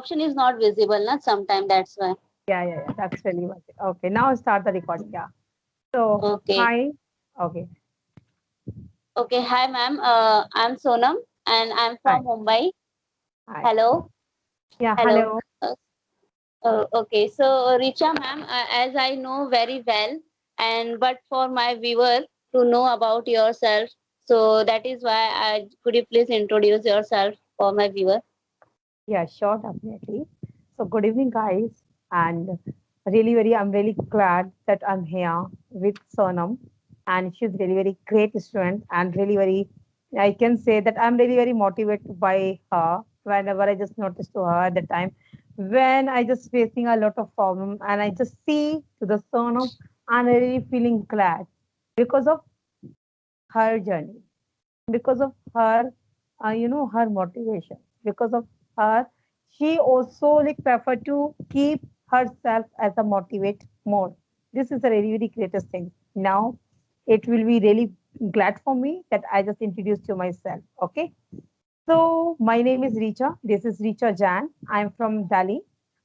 option is not visible, not sometime, that's why. Yeah. That's really much. Okay, now start the recording. Yeah. So, Okay. hi. Okay. Okay. Hi, ma'am. I'm Sonam, and I'm Hi. from Mumbai. Hi. Hello. Yeah. Hello. Hello. Okay. So, Richa, ma'am, as I know very well, and but for my viewer to know about yourself, so that is why I could you please introduce yourself for my viewer? Yeah, sure, definitely. So, good evening, guys. And I'm really glad that I'm here with Sonam. And she's really very great student and I can say that I'm really very motivated by her whenever I just noticed to her at the time when I just facing a lot of problem and I just see to the Sonam and I really feeling glad because of her journey, because of her, her motivation, because of her, she also like prefer to keep herself as a motivate more. This is a really, really greatest thing. Now, it will be really glad for me that I just introduced to myself. Okay. So my name is Richa. This is Richa Jan. I'm from Delhi.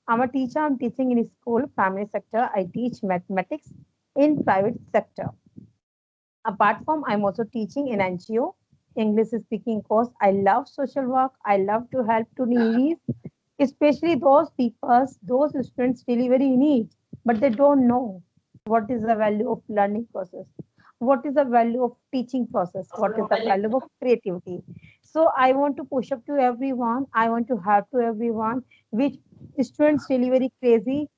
I'm a teacher. I'm teaching in school, primary sector. I teach mathematics in private sector. Apart from, I'm also teaching in NGO, English speaking course. I love social work. I love to help to needies, especially those people, those students really very in need, but they don't know what is the value of learning process, what is the value of teaching process, what is the value of creativity. So I want to push up to everyone. I want to help to everyone, which students really very crazy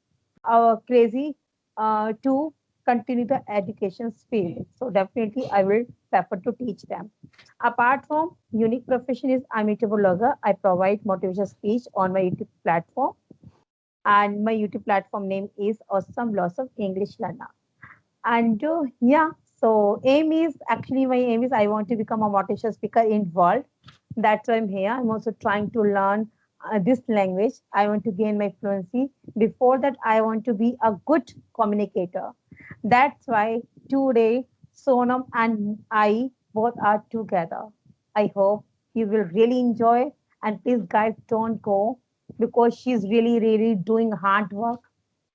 to continue the education field. So definitely I will prefer to teach them. Apart from unique profession is I'm a YouTube blogger. I provide motivation speech on my YouTube platform. And my YouTube platform name is Awesome Blossom English Learner. And yeah, so my aim is I want to become a motivational speaker in world. That's why I'm here. I'm also trying to learn this language. I want to gain my fluency. Before that, I want to be a good communicator. That's why today Sonam and I both are together. I hope you will really enjoy. And please, guys, don't go because she's really, really doing hard work,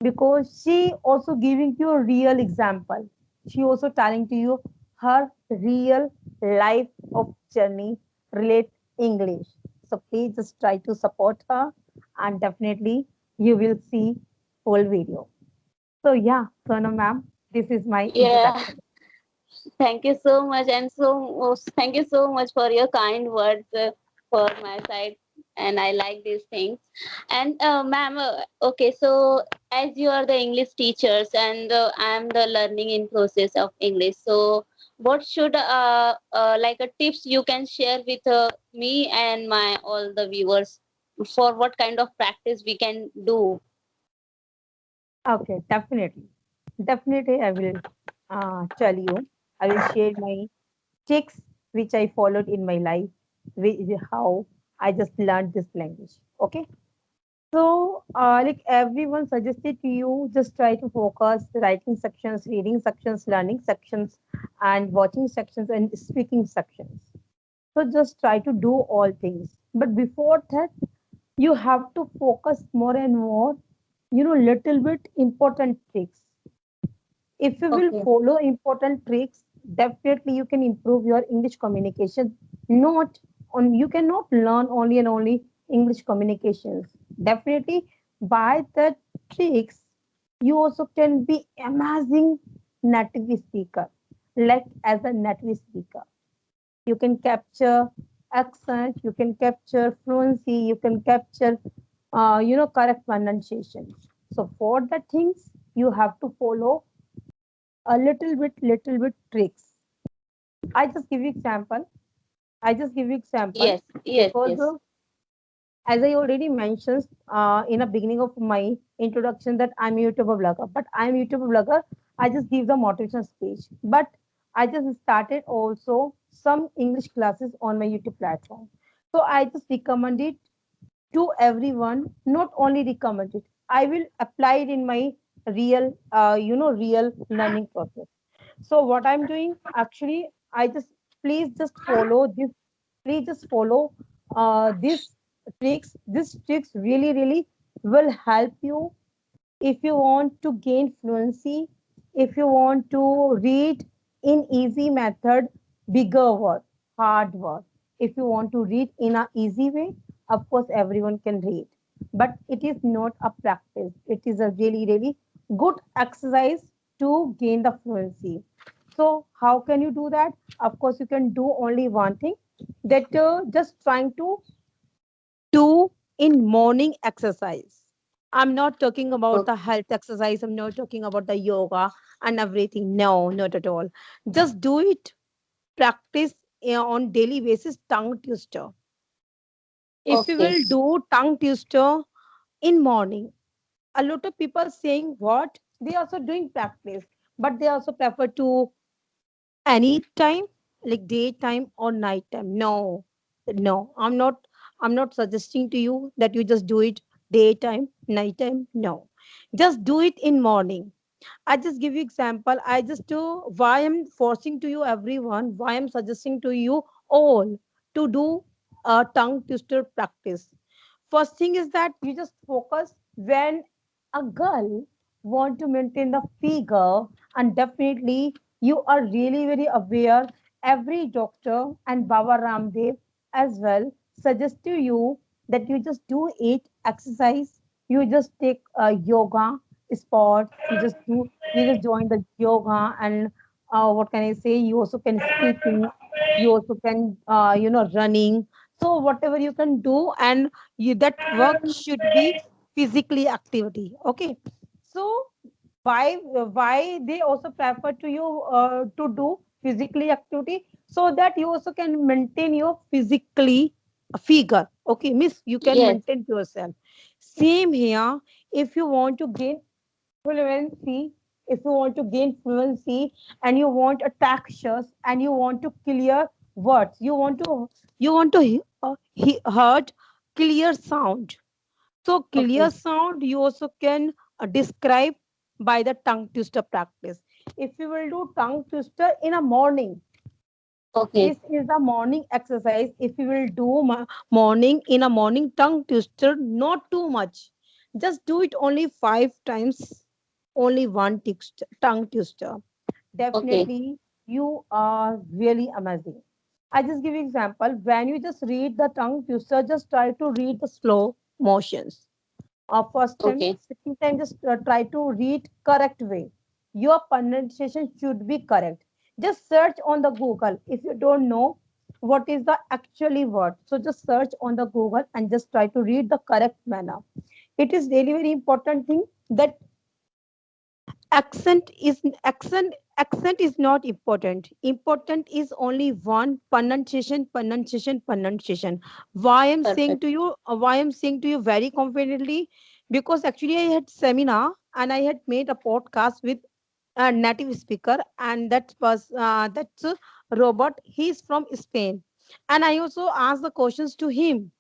because she also giving you a real example. She also telling to you her real life of journey relate English. So please just try to support her and definitely you will see whole video. So yeah, Sona ma'am, this is my Yeah. introduction. Thank you so much, and thank you so much for your kind words for my side, and I like these things. And ma'am, okay, so as you are the English teachers, and I am the learning in process of English, so what should like a tips you can share with me and my all the viewers for what kind of practice we can do? Okay, definitely. Definitely I will tell you. I will share my tricks which I followed in my life, how I just learned this language. Okay. So, like everyone suggested to you, just try to focus writing sections, reading sections, learning sections, and watching sections and speaking sections. So, just try to do all things. But before that, you have to focus more and more, little bit important tricks. If you will Okay. follow important tricks, definitely you can improve your English communication. Not you cannot learn only and only English communications. Definitely by the tricks, you also can be amazing native speaker. Like as a native speaker, you can capture accent, you can capture fluency, you can capture correct pronunciation. So for the things you have to follow a little bit tricks. I just give you example. I just give you example Yes, yes, because yes. as I already mentioned in the beginning of my introduction that I'm a YouTuber blogger, but I'm a YouTuber blogger. I just give the motivation speech, but I just started also some English classes on my YouTube platform. So I just recommend it to everyone, not only recommend it. I will apply it in my real learning process. So what I'm doing actually, I just please just follow this. Please just follow this. tricks. These tricks really will help you if you want to gain fluency, if you want to read in easy method, bigger word, hard word. If you want to read in a easy way, of course everyone can read. But it is not a practice. It is a really good exercise to gain the fluency. So how can you do that? Of course, you can do only one thing, that just trying to do in morning exercise. I'm not talking about the health exercise. I'm not talking about the yoga and everything. No, not at all. Just do it. Practice on daily basis tongue twister. If you Okay. will do tongue twister in morning, a lot of people saying what they also doing practice, but they also prefer to any time, like daytime or nighttime. No, no, I'm not suggesting to you that you just do it daytime, nighttime. No, just do it in morning. I just give you example. I just do why I'm forcing to you everyone, why I'm suggesting to you all to do a tongue twister practice. First thing is that you just focus when a girl want to maintain the figure, and definitely you are really very aware. Every doctor and Baba Ramdev as well suggest to you that you just do it exercise. You just take yoga sport. You just join the yoga, and what can I say? You also can speaking. You also can running. So whatever you can do, and that work should be physically activity. Okay, so why they also prefer to you to do physically activity, so that you also can maintain your physically figure. Okay, miss, you can Yes. maintain yourself. Same here. If you want to gain fluency, if you want to gain fluency and you want a textures and you want to clear words, you want to heard clear sound. So clear Okay. sound you also can describe by the tongue twister practice. If you will do tongue twister in a morning, Okay. this is the morning exercise. If you will do morning in a morning tongue twister, not too much. Just do it only 5 times, only one tongue twister. Okay. Definitely, you are really amazing. I just give you example. When you just read the tongue twister, just try to read the slow motions. First time, Okay. second time, just try to read correct way. Your pronunciation should be correct. Just search on the Google if you don't know what is the actually word. So just search on the Google and just try to read the correct manner. It is really very important thing that accent is not important. Important is only one, pronunciation. Why I'm saying Perfect. to you, very confidently, because actually I had seminar and I had made a podcast with a native speaker, and that's Robert. He's from Spain, and I also asked the questions to him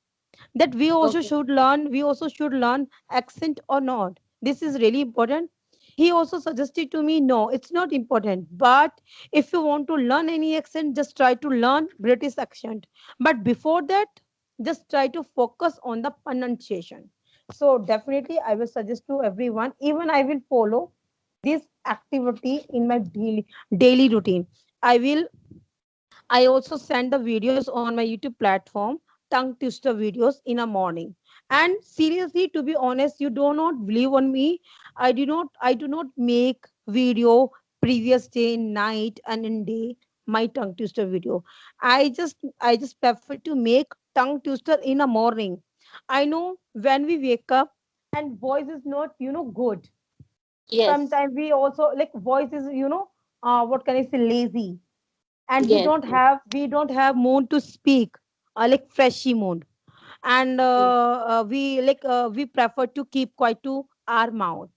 that Okay. we also should learn accent or not. This is really important. He also suggested to me, no, it's not important, but if you want to learn any accent, just try to learn British accent, but before that, just try to focus on the pronunciation. So definitely I will suggest to everyone, even I will follow this activity in my daily routine. I also send the videos on my YouTube platform, tongue twister videos in a morning. And seriously, to be honest, you do not believe on me. I do not make video previous day, night, and in day my tongue twister video. I just prefer to make tongue twister in a morning. I know when we wake up and voice is not good. Yes. Sometimes we also like voice is what can I say, lazy, and we Yes. don't Yes. have we don't have mood to speak, like freshy mood, and Yes. we prefer to keep quiet to our mouth.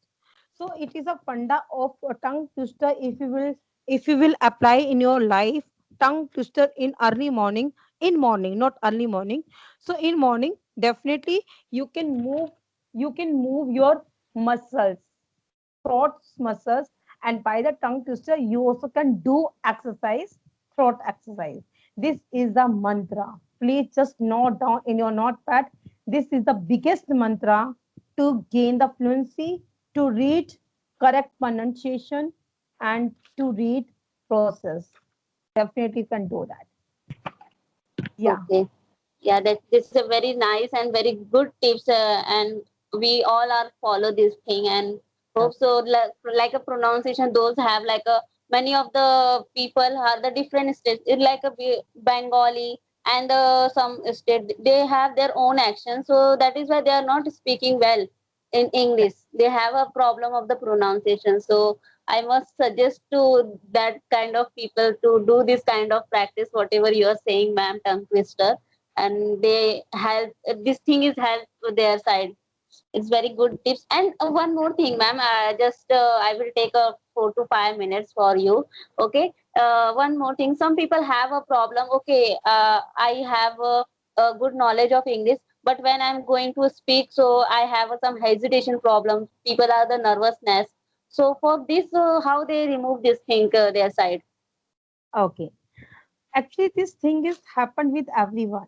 So it is a funda of a tongue twister. If you will apply in your life, tongue twister in early morning, in morning, not early morning. So in morning, definitely you can move your muscles, throat muscles, and by the tongue twister you also can do exercise, throat exercise. This is the mantra. please just note down in your notepad. This is the biggest mantra to gain the fluency, to read correct pronunciation, and to read process. Definitely can do that. Yeah. Okay. Yeah, that this is a very nice and very good tips, and we all are follow this thing, and hope so. Like a pronunciation, those have like a many of the people are the different states. It's like a Bengali and some state they have their own accent, so that is why they are not speaking well in English. They have a problem of the pronunciation. So I must suggest to that kind of people to do this kind of practice, whatever you are saying, ma'am, tongue twister, and they help. This thing is help to their side. It's very good tips. And one more thing, ma'am, I will take a 4 to 5 minutes for you. Okay. One more thing. Some people have a problem. Okay, I have a good knowledge of English, but when I'm going to speak, so I have some hesitation problems. People are the nervousness. So for this, how they remove this thing their side? Okay. Actually, this thing is happened with everyone,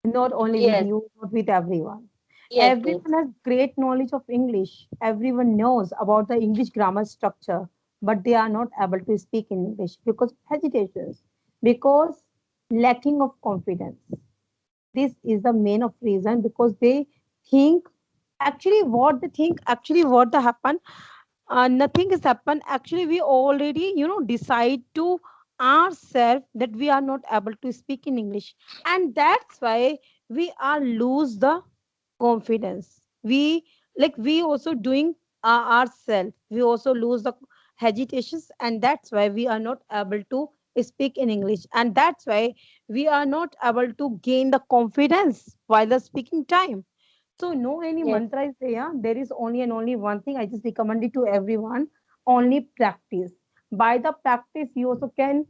not only with Yes, you, but with everyone. yes, yes, Everyone has great knowledge of English. Everyone knows about the English grammar structure, but they are not able to speak in English because of hesitations, because lacking of confidence. This is the main of reason because they think actually what the happen, nothing has happened. Actually, we already, decide to ourselves that we are not able to speak in English. And that's why we are lose the confidence. We also doing ourselves. We also lose the hesitations. And that's why we are not able to speak in English. And that's why we are not able to gain the confidence while the speaking time. So no any yes, mantra is there. There is only and only one thing I just recommend it to everyone. Only practice. By the practice, you also can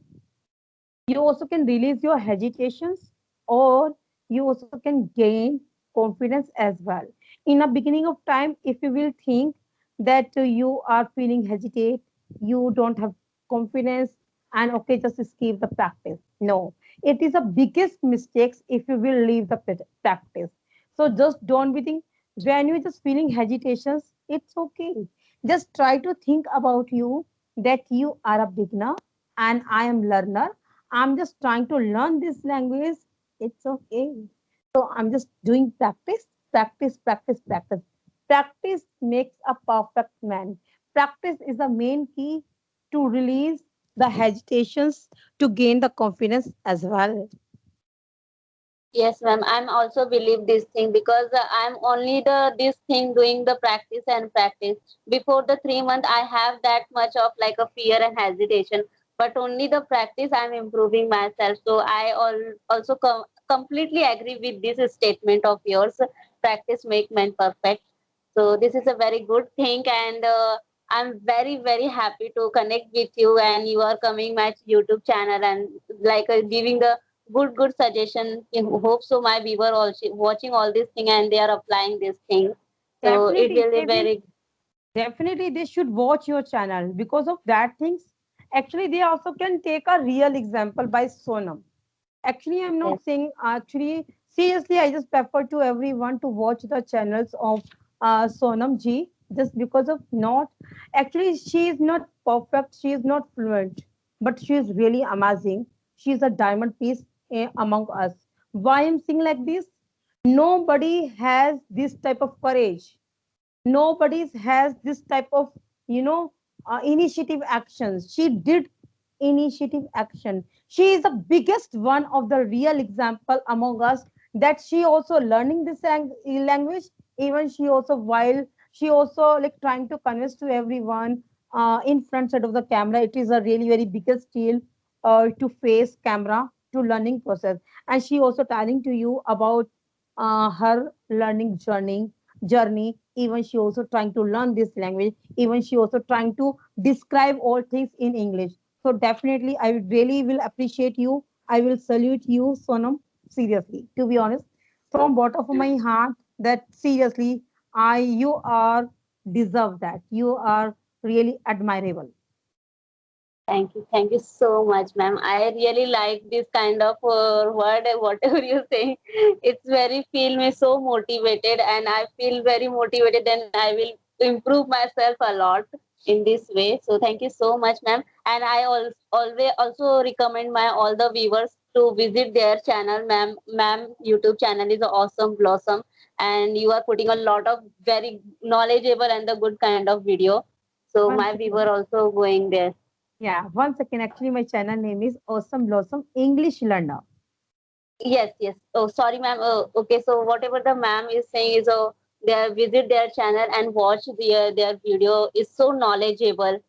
release your hesitations, or you also can gain confidence as well. In the beginning of time, if you will think that you are feeling hesitate, you don't have confidence, and okay, just skip the practice. No, it is the biggest mistakes if you will leave the practice. So just don't be think when you're just feeling hesitations, it's okay. Just try to think about you that you are a beginner and I am learner. I'm just trying to learn this language. It's okay. So I'm just doing practice, practice, practice, practice. Practice makes a perfect man. Practice is the main key to release the hesitations, to gain the confidence as well. yes, ma'am. I'm also believe this thing because I'm only the this thing doing the practice and practice. Before the 3 month, I have that much of like a fear and hesitation. But only the practice, I'm improving myself. So I also completely agree with this statement of yours. Practice make man perfect. So this is a very good thing, and I'm very happy to connect with you. And you are coming my YouTube channel and like giving the good suggestion. I hope so my viewer also watching all this thing and they are applying this thing. So it Definitely, will be they will. very Definitely, they should watch your channel because of that things. Actually, they also can take a real example by Sonam. Actually, I'm yes. not saying, actually, seriously, I just prefer to everyone to watch the channels of Sonam Ji just because of not, actually, she is not perfect, she is not fluent, but she is really amazing. She is a diamond piece among us. Why I'm saying like this? Nobody has this type of courage. Nobody has this type of you know initiative actions. She did initiative action. She is the biggest one of the real example among us, that she also learning this language. Even she also, while she also like trying to convince to everyone in front side of the camera, it is a really very biggest deal to face camera to learning process. And she also telling to you about her learning journey. Even she also trying to learn this language. Even she also trying to describe all things in English. So definitely I really will appreciate you. I will salute you, Sonam, seriously, to be honest, from bottom of my heart, that seriously, you are deserve that. You are really admirable. Thank you so much, ma'am. I really like this kind of word, whatever you say. It's very feel me so motivated, and I feel very motivated. Then I will improve myself a lot in this way. So thank you so much, ma'am. And I always also recommend my all the viewers to visit their channel, ma'am. Ma'am, YouTube channel is Awesome Blossom, and you are putting a lot of very knowledgeable and the good kind of video. So One my viewer second. also going there. Yeah, one second. Actually, my channel name is Awesome Blossom English Learner. Yes, yes. Oh, sorry, ma'am. Okay, so whatever the ma'am is saying is, they visit their channel and watch their video is so knowledgeable,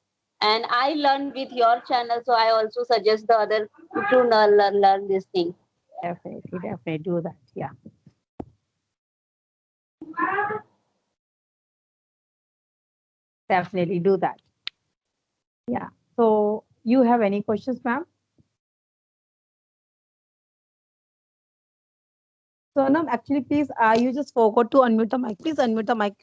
and I learn with your channel, so I also suggest the other to learn this thing. Definitely, definitely do that. Yeah, definitely do that. Yeah. So, you have any questions, ma'am? Sonam, actually, please, you just forgot to unmute the mic. Please unmute the mic.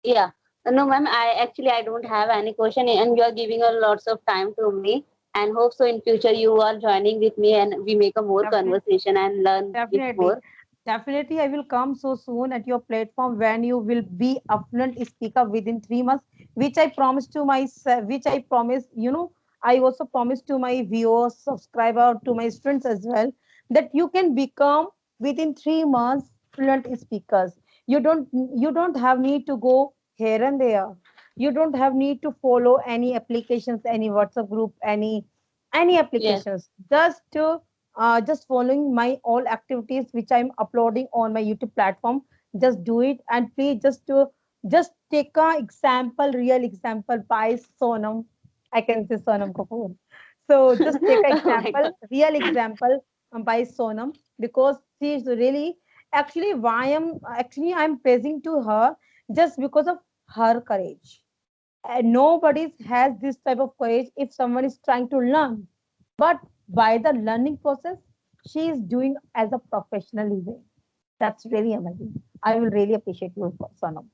Yeah. No, ma'am. I don't have any question, and you are giving a lots of time to me, and hope so in future you are joining with me, and we make a more Definitely. conversation and learn it Definitely. more. Definitely, I will come so soon at your platform when you will be a fluent speaker within 3 months, which I promised to myself, which I promised, I also promised to my viewers, subscriber, to my students as well, that you can become within 3 months fluent speakers. You don't have need to go here and there. You don't have need to follow any applications, any WhatsApp group, any Yes. applications. Just following my all activities which I'm uploading on my YouTube platform. Just do it, and please just take a example, real example by Sonam. I can say Sonam Kapoor. So just take an Oh my example, God. real example by Sonam, because she is really actually why I'm praising to her just because of her courage. And nobody has this type of courage if someone is trying to learn. But by the learning process, she is doing as a professional way. That's really amazing. I will really appreciate you, Sonam.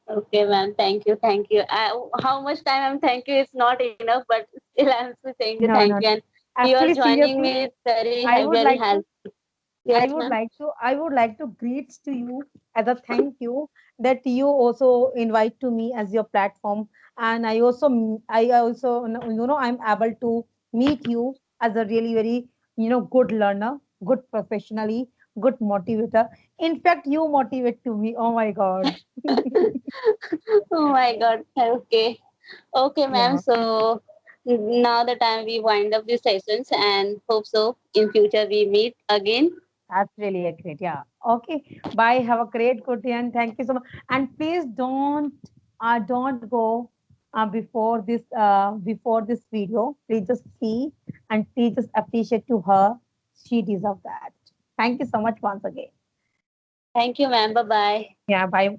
Okay, ma'am. Thank you. Thank you. How much time I'm thank you is not enough, but still I'm still saying the No, thank no, you. no. And you are Actually, joining seriously, me is very, I would very like to helpful. I Yes, would ma'am. like to I would like to greet to you as a thank you that you also invite to me as your platform, and I also I'm able to meet you as a really very good learner, good professionally, good motivator. In fact, you motivate to me. Oh my God. Oh my God. Okay. Okay, ma'am. Yeah, So now the time we wind up these sessions and hope so in future we meet again. that's really a great. Yeah. Okay. Bye. Have a great good day and thank you so much. And please don't go before this video. Please just see and please just appreciate to her. She deserves that. Thank you so much once again. Thank you, ma'am. Bye bye. Yeah. Bye.